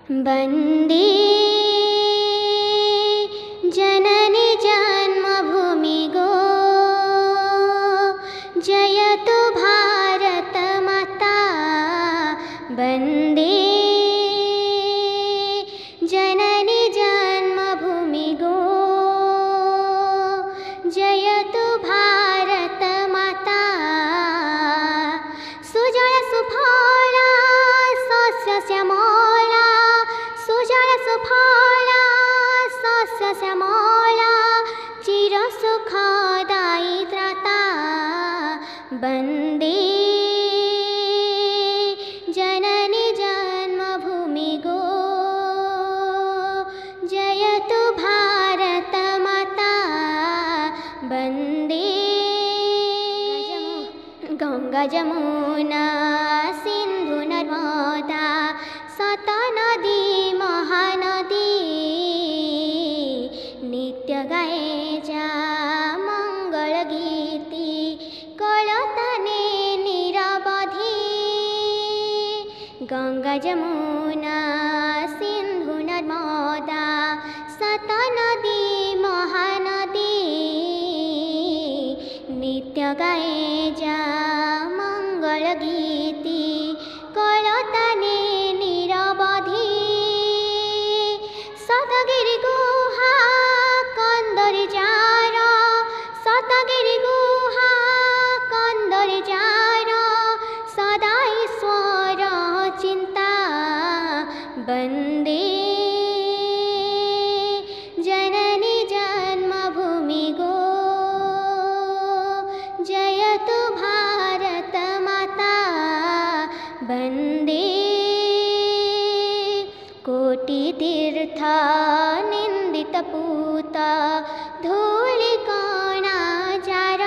वन्दे जननी जन्मभूमि गो जयतु भारत माता। वन्दे जननी जन्मभूमि गो जयतु भारत माता। सुजल सुफल शस्य श्यामल सुजल सुफल शस्य श्यामल चिर सुखदायी त्राता। वन्दे जननी जन्मभूमि गो जयतु भारत माता। वन्दे गंगा जमुना सिंधु नर्मदा सतनदी महानदी नित्य गाए जा मंगल गीति कलताने निरवधि। गंगा जमुना सिंधु नर्मदा सतनदी महानदी नित्य गाए जा मंगल गीति कलताने निरवधि। सतगिरि गुहा कंदरी जार सतगिरि गुहा कंदरी जार सदा ईश्वर चिंता। वन्दे जननी जन्मभूमि गो जयतु भारत माता। वन्दे कोटि तीर्थ निंदित पूत धूलिकणा जार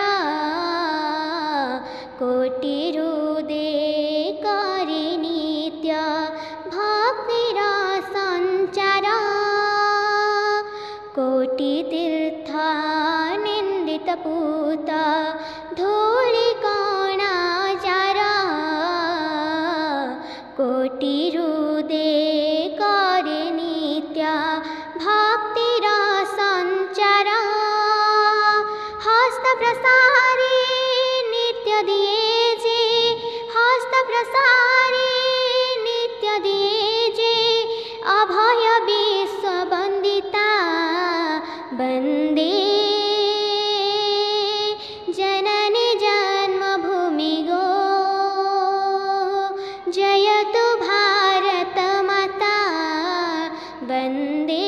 कोटि हृदे करि नित्य भक्तिर संचार। कोटि तीर्थ निंदित पूत धूलिकणा जार कोटि हृदे करे नित्य भक्तिर संचार। हस्त प्रसारी नित्य दिए जे हस्त प्रसारी नित्य दिए जे अभय विश्व वंदिता। वन्दे जननी जन्मभूमि गो जयतु भारत माता। वन्दे